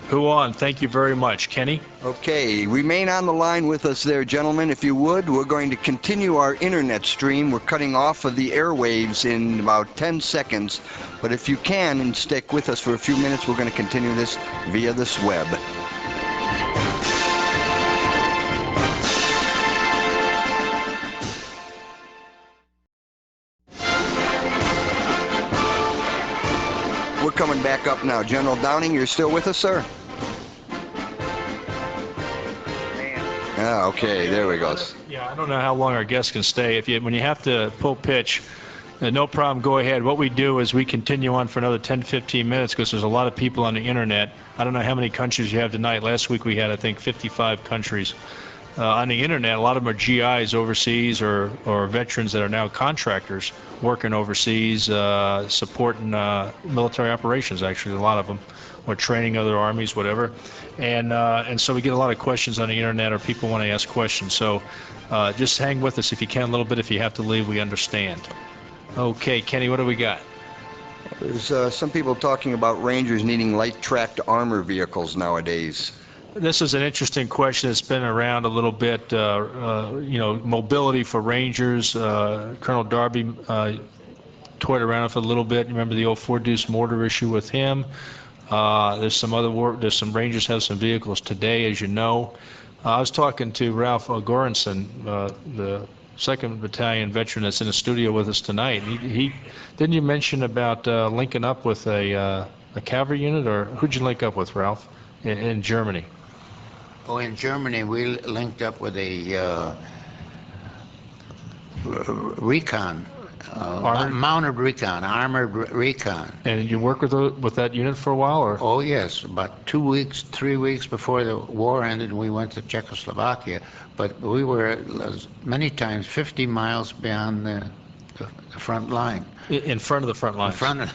Who on? Thank you very much. Kenny? Okay, remain on the line with us there, gentlemen, if you would. We're going to continue our internet stream. We're cutting off of the airwaves in about 10 seconds. But if you can and stick with us for a few minutes, we're going to continue this via this web. We're coming back up now. General Downing, you're still with us, sir? Ah, okay, there we go. Yeah, I don't know how long our guests can stay. When you have to pull pitch, no problem, go ahead. What we do is we continue on for another 10, 15 minutes because there's a lot of people on the internet. I don't know how many countries you have tonight. Last week we had, I think, 55 countries on the internet. A lot of them are GIs overseas or veterans that are now contractors working overseas, supporting military operations, actually, a lot of them, or training other armies, whatever. And so we get a lot of questions on the internet, or people want to ask questions. So just hang with us if you can a little bit. If you have to leave, we understand. Okay, Kenny, what do we got? There's some people talking about Rangers needing light-tracked armor vehicles nowadays. This is an interesting question. It's been around a little bit. You know, mobility for Rangers. Colonel Darby toyed around with it a little bit. Remember the old 4-deuce mortar issue with him? There's some Rangers have some vehicles today, as you know. I was talking to Ralph Goranson, the 2nd Battalion veteran that's in the studio with us tonight. He didn't you mention about linking up with a cavalry unit, or who'd you link up with, Ralph, in Germany? Oh, in Germany we linked up with a recon. Mounted recon, armored recon. And you worked with that unit for a while, or? Oh yes, about 2 weeks, 3 weeks before the war ended, we went to Czechoslovakia. But we were many times 50 miles beyond the front line. In front of the front line. In front of the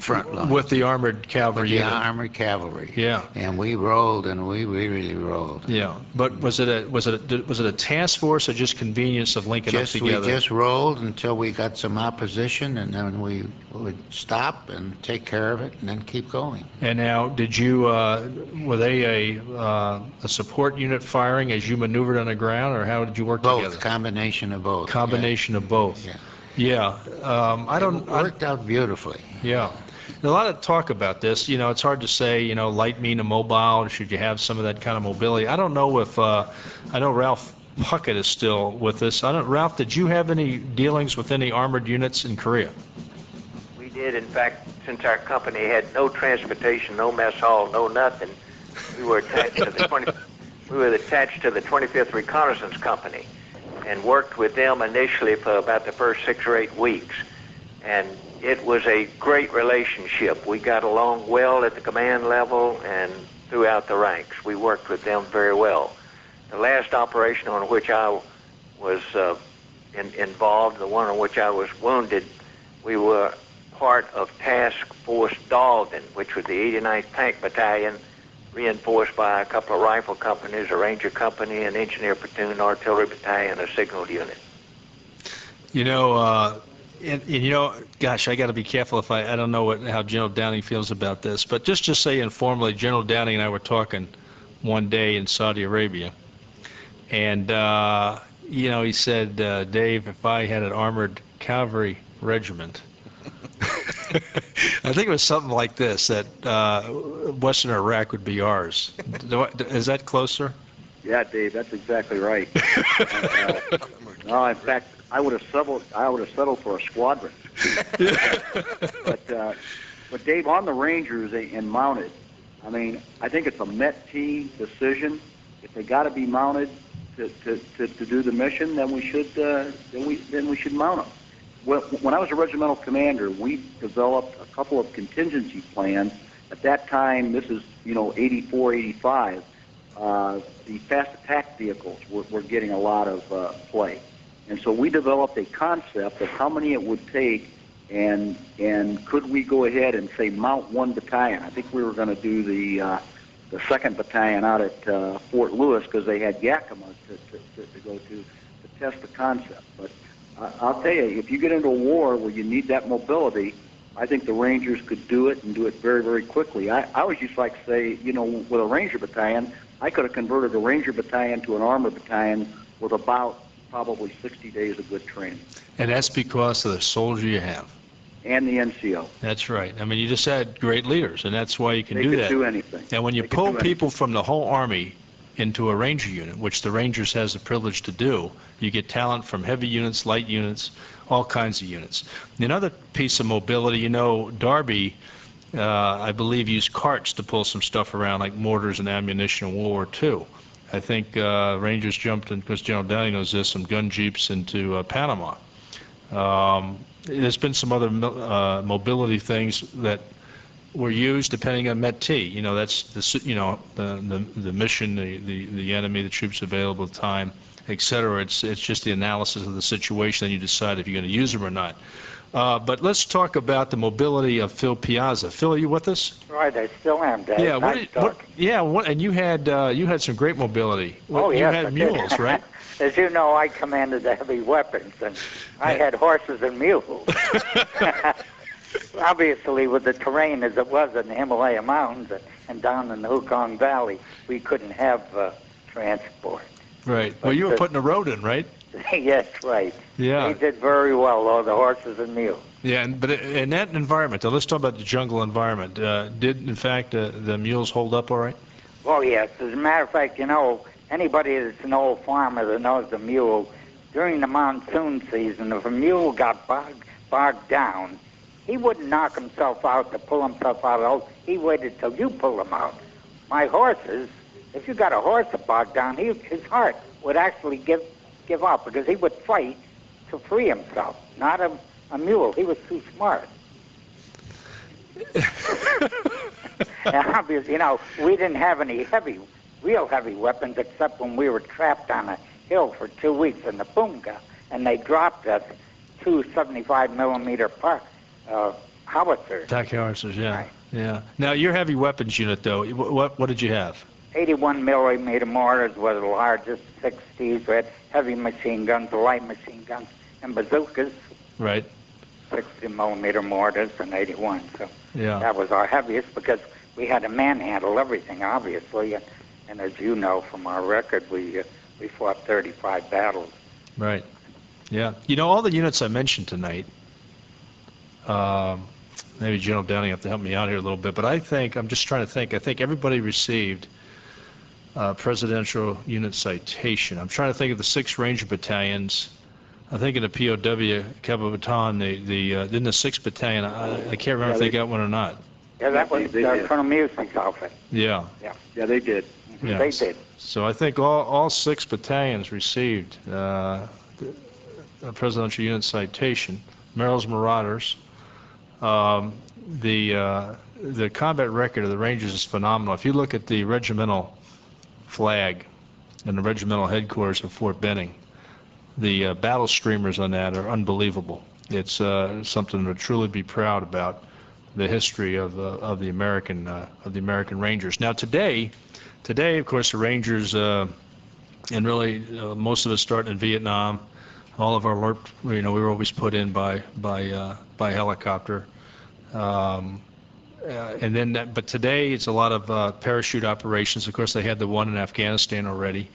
front line. With the armored cavalry unit. The armored cavalry. Yeah. And we rolled, and we really rolled. Yeah. But was it a task force or just convenience of linking up together? We just rolled until we got some opposition, and then we would stop and take care of it, and then keep going. And now, did you were they a support unit firing as you maneuvered on the ground, or how did you work together? Both. Combination of both. Combination of both. Yeah. Yeah, It worked out beautifully. Yeah, a lot of talk about this. You know, it's hard to say. You know, light, mean, and mobile. Should you have some of that kind of mobility? I don't know if I know Ralph Puckett is still with us. Ralph, did you have any dealings with any armored units in Korea? We did, in fact, since our company had no transportation, no mess hall, no nothing. We were attached to the 25th Reconnaissance Company, and worked with them initially for about the first 6 or 8 weeks. And it was a great relationship. We got along well at the command level and throughout the ranks. We worked with them very well. The last operation on which I was involved, the one on which I was wounded, we were part of Task Force Dalton, which was the 89th Tank Battalion, reinforced by a couple of rifle companies, a ranger company, an engineer platoon, artillery battalion, a signal unit. You know, you know, gosh, I got to be careful if I don't know how General Downing feels about this, but just say informally, General Downing and I were talking one day in Saudi Arabia, and you know, he said, Dave, if I had an armored cavalry regiment, I think it was something like this, that Western Iraq would be ours. Is that closer? Yeah, Dave, that's exactly right. No, in fact, I would have settled for a squadron. But Dave, on the Rangers and mounted, I mean, I think it's a Met team decision. If they got to be mounted to do the mission, then we should mount them. When I was a regimental commander, we developed a couple of contingency plans. At that time, this is 84, 85. The fast attack vehicles were getting a lot of play, and so we developed a concept of how many it would take, and could we go ahead and say mount one battalion. I think we were going to do the 2nd Battalion out at Fort Lewis because they had Yakima to go to test the concept. But I'll tell you, if you get into a war where you need that mobility, I think the Rangers could do it and do it very, very quickly. I always used to like to say, with a Ranger battalion, I could have converted a Ranger battalion to an armor battalion with about probably 60 days of good training. And that's because of the soldier you have. And the NCO. That's right. I mean, you just had great leaders, and that's why you can do that. They could do anything. And when you pull people from the whole Army into a Ranger unit, which the Rangers has the privilege to do, you get talent from heavy units, light units, all kinds of units. Another piece of mobility, Darby, I believe, used carts to pull some stuff around, like mortars and ammunition in World War II. I think Rangers jumped in, because General Downing knows this, some gun jeeps into Panama. There's been some other mobility things that were used depending on Met T. That's the mission, the enemy, the troops available at the time, etc. It's just the analysis of the situation, and you decide if you're going to use them or not. But let's talk about the mobility of Phil Piazza. Phil, are you with us? Right, I still am, Dave. Yeah, and you had some great mobility. Oh, you yes, had I mules, did. right? As you know, I commanded the heavy weapons, and I had horses and mules. Obviously, with the terrain as it was in the Himalaya Mountains and down in the Hukong Valley, we couldn't have transport. Right. Well, you were putting a road in, right? Yes, right. Yeah. They did very well, though, the horses and mules. Yeah, but in that environment, let's talk about the jungle environment. Did, in fact, the mules hold up all right? Oh, yes. As a matter of fact, anybody that's an old farmer that knows the mule, during the monsoon season, if a mule got bogged down, he wouldn't knock himself out to pull himself out. He waited till you pull him out. My horses, if you got a horse that bogged down, his heart would actually give up, because he would fight to free himself, not a mule. He was too smart. And obviously, we didn't have any real heavy weapons except when we were trapped on a hill for 2 weeks in the Bunga, and they dropped us 2 75-millimeter howitzers. Attack howitzers, yeah. Right. Yeah. Now, your heavy weapons unit, though, what did you have? 81-millimeter mortars were the largest, 60s. We had heavy machine guns, light machine guns, and bazookas. Right. 60-millimeter mortars and 81. So yeah, that was our heaviest, because we had to manhandle everything, obviously. And as you know from our record, we fought 35 battles. Right. Yeah. All the units I mentioned tonight, maybe General Downing have to help me out here a little bit, but I think everybody received Presidential Unit Citation. I'm trying to think of the 6 Ranger battalions. I think in the POW, Cabo Baton, didn't the 6th Battalion, I can't remember if they got one or not. Yeah, that was Colonel Music's outfit. Yeah. Yeah, they did. Yeah. They did. So I think all 6 battalions received a Presidential Unit Citation. Merrill's Marauders. The combat record of the Rangers is phenomenal. If you look at the regimental flag and the regimental headquarters of Fort Benning, the battle streamers on that are unbelievable. It's something to truly be proud about. history of the American Rangers. Now today, of course, the Rangers, and really most of us starting in Vietnam. All of our work, we were always put in by helicopter. And then, but today it's a lot of parachute operations. Of course, they had the one in Afghanistan already.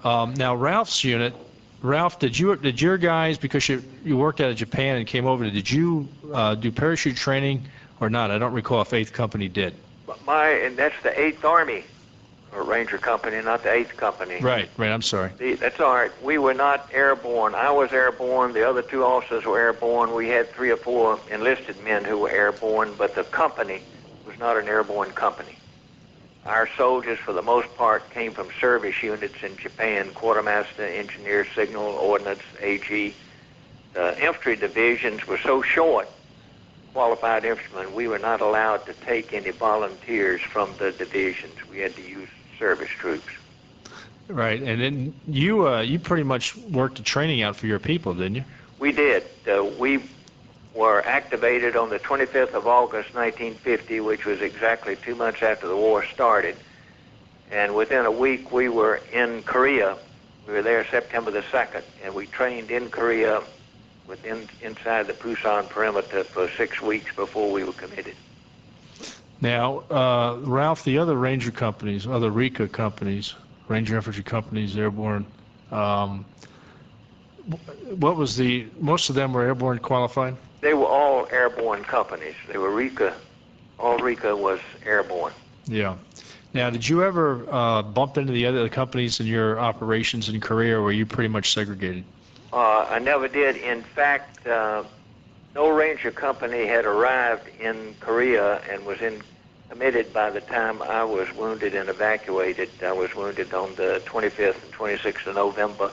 Now, Ralph's unit, Ralph, did your guys, because you worked out of Japan and came over, did you do parachute training or not? I don't recall if 8th Company did. And that's the 8th Army Ranger Company, not the 8th Company. Right, I'm sorry. That's all right. We were not airborne. I was airborne. The other 2 officers were airborne. We had 3 or 4 enlisted men who were airborne, but the company was not an airborne company. Our soldiers, for the most part, came from service units in Japan, quartermaster, engineer, signal, ordnance, AG. The infantry divisions were so short, qualified infantrymen, we were not allowed to take any volunteers from the divisions. We had to use service troops. Right, and then you pretty much worked a training out for your people, didn't you? We did. We were activated on the 25th of August, 1950, which was exactly 2 months after the war started. And within a week, we were in Korea. We were there September the 2nd, and we trained in Korea inside the Pusan perimeter for 6 weeks before we were committed. Now, Ralph, the other Ranger companies, other RICA companies, Ranger Infantry companies, airborne, most of them were airborne qualified? They were all airborne companies. They were RICA. All RICA was airborne. Yeah. Now, did you ever bump into the other companies in your operations in Korea, or were you pretty much segregated? I never did. In fact, no Ranger company had arrived in Korea and was committed by the time I was wounded and evacuated. I was wounded on the 25th and 26th of November,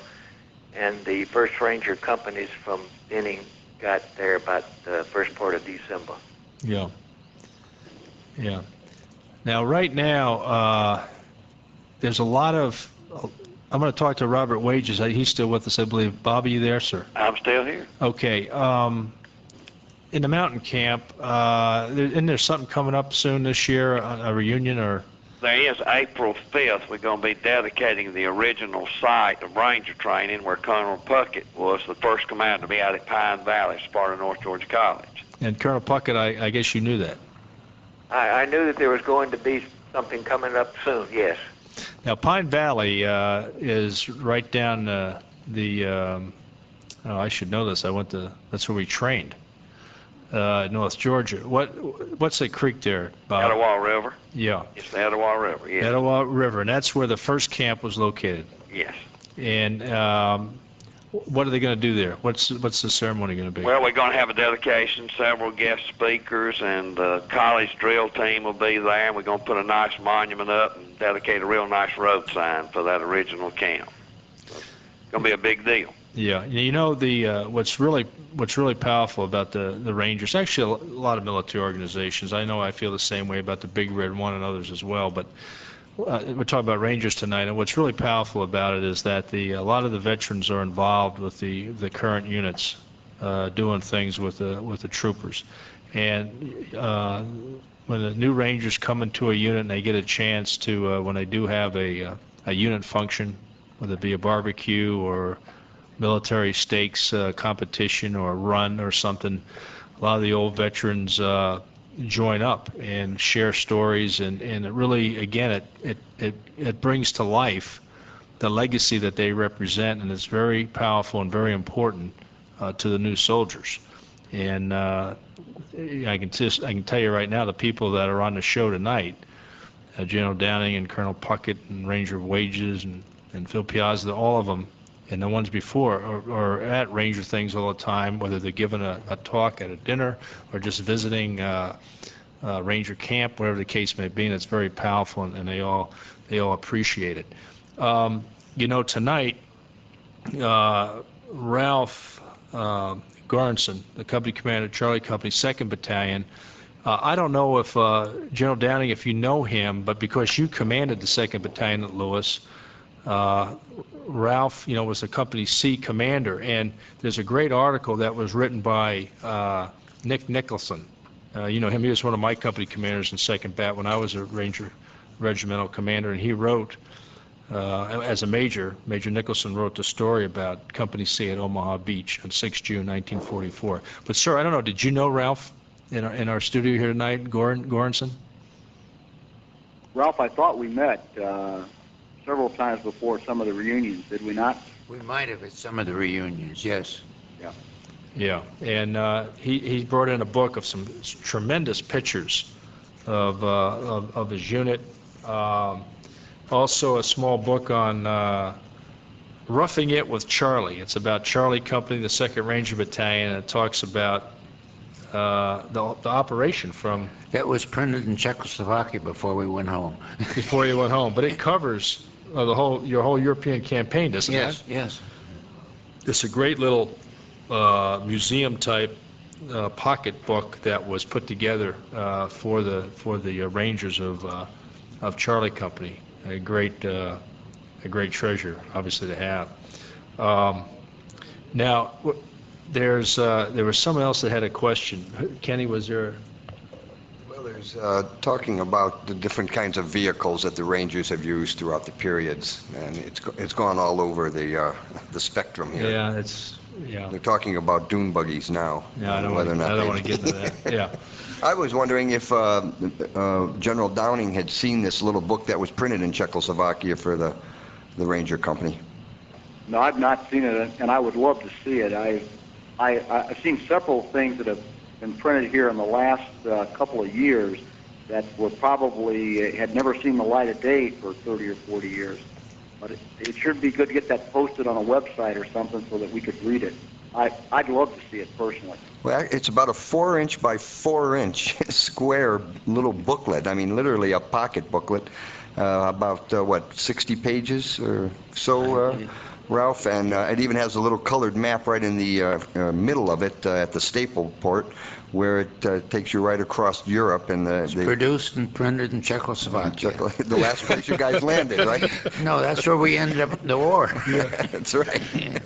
and the first Ranger companies from Benning got there about the first part of December. Yeah. Now, right now, there's a lot of... I'm going to talk to Robert Wages. He's still with us, I believe. Bob, are you there, sir? I'm still here. Okay. In the mountain camp, isn't there something coming up soon this year, a reunion or? There is. April 5th, we're going to be dedicating the original site of Ranger training where Colonel Puckett was the first commander to be out at Pine Valley, Sparta North Georgia College. And Colonel Puckett, I guess you knew that. I knew that there was going to be something coming up soon, yes. Now, Pine Valley is right down I should know this. That's where we trained, North Georgia. What's the creek there, Bob? Etowah River. Yeah. It's the Etowah River, yes. Etowah River, and that's where the first camp was located. Yes. And what are they going to do there? What's the ceremony going to be? Well, we're going to have a dedication, several guest speakers, and the college drill team will be there. And we're going to put a nice monument up and dedicate a real nice road sign for that original camp. So it's going to be a big deal. Yeah, you know what's really powerful about the Rangers. Actually, a lot of military organizations. I know I feel the same way about the Big Red One and others as well. But we're talking about Rangers tonight, and what's really powerful about it is that a lot of the veterans are involved with the current units, doing things with the troopers. And when the new Rangers come into a unit and they get a chance to, when they do have a unit function, whether it be a barbecue or military stakes competition or a run or something, a lot of the old veterans join up and share stories, and it really, again, it brings to life the legacy that they represent, and it's very powerful and very important to the new soldiers. And I can tell you right now, the people that are on the show tonight, General Downing and Colonel Puckett and Ranger Wages and Phil Piazza, all of them, and the ones before are at Ranger things all the time, whether they're giving a talk at a dinner or just visiting Ranger camp, whatever the case may be, and it's very powerful, and they all appreciate it. Tonight, Ralph Garnson, the company commander, Charlie Company, 2nd Battalion, I don't know if General Downing, if you know him, but because you commanded the 2nd Battalion at Lewis, Ralph, was the Company C commander, and there's a great article that was written by Nick Nicholson, You know him, he was one of my company commanders in 2nd Bat when I was a Ranger regimental commander, and he wrote, as a major, Major Nicholson wrote the story about Company C at Omaha Beach on 6 June 1944. But sir, I don't know, did you know Ralph in our studio here tonight, Goranson? Ralph, I thought we met several times before some of the reunions, did we not? We might have at some of the reunions, yes. Yeah. Yeah, and he brought in a book of some tremendous pictures of his unit. Also a small book on Roughing It with Charlie. It's about Charlie Company, the 2nd Ranger Battalion, and it talks about the operation from... That was printed in Czechoslovakia before we went home. Before you went home, but it covers your whole European campaign, doesn't it? Yes, yes. It's a great little museum-type pocket book that was put together for the Rangers of Charlie Company. A great treasure, obviously, to have. Now, there was someone else that had a question. Kenny, was there? Well, there's talking about the different kinds of vehicles that the Rangers have used throughout the periods, and it's gone all over the spectrum here. Yeah, They're talking about dune buggies now. Yeah, I don't want to get into that. Yeah. I was wondering if General Downing had seen this little book that was printed in Czechoslovakia for the Ranger Company. No, I've not seen it, and I would love to see it. I've seen several things that have been printed here in the last couple of years that were probably had never seen the light of day for 30 or 40 years. But it should be good to get that posted on a website or something so that we could read it. I'd love to see it personally. Well, it's about a 4-inch by 4-inch square little booklet. I mean, literally a pocket booklet, about 60 pages or so, Ralph. And it even has a little colored map right in the middle of it at the staple port, where it takes you right across Europe. And it's produced and printed in Czechoslovakia. The last place you guys landed, right? No, that's where we ended up in the war. Yeah, that's right.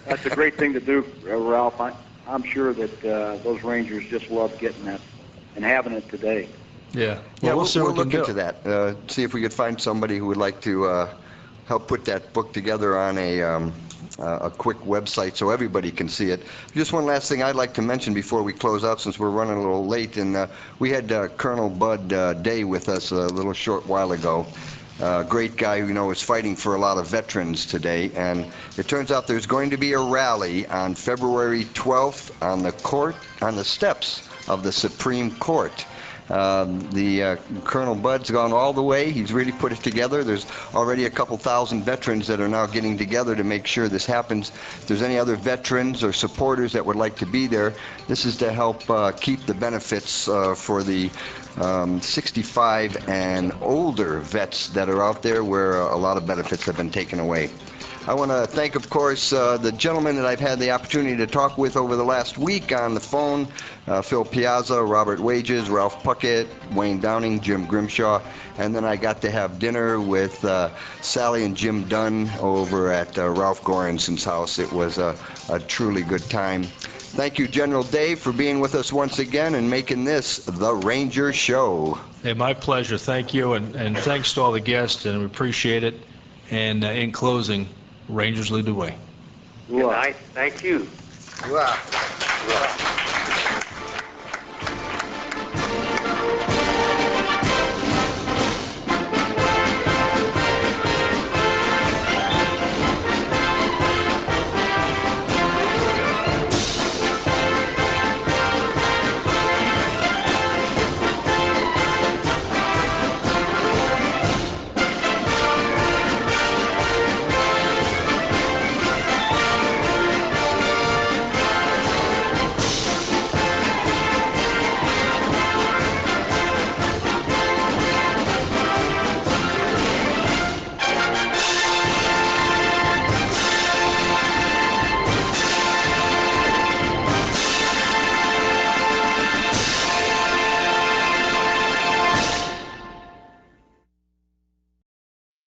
That's a great thing to do, Ralph. I'm sure that those Rangers just love getting that and having it today. Yeah. Well, we'll look into that. See if we could find somebody who would like to help put that book together on a quick website so everybody can see it. Just one last thing I'd like to mention before we close out, since we're running a little late, and we had Colonel Bud Day with us a little short while ago. Great guy who is fighting for a lot of veterans today, and it turns out there's going to be a rally on February 12th on the steps of the Supreme Court. Colonel Bud's gone all the way. He's really put it together. There's already a couple thousand veterans that are now getting together to make sure this happens. If there's any other veterans or supporters that would like to be there, this is to help keep the benefits for the 65 and older vets that are out there, where a lot of benefits have been taken away. I want to thank, of course, the gentlemen that I've had the opportunity to talk with over the last week on the phone, Phil Piazza, Robert Wages, Ralph Puckett, Wayne Downing, Jim Grimshaw, and then I got to have dinner with Sally and Jim Dunn over at Ralph Goranson's house. It was a truly good time. Thank you, General Dave, for being with us once again and making this the Ranger Show. Hey, my pleasure. Thank you, and thanks to all the guests, and we appreciate it. And in closing, Rangers lead the way. Good night. Thank you. Wow.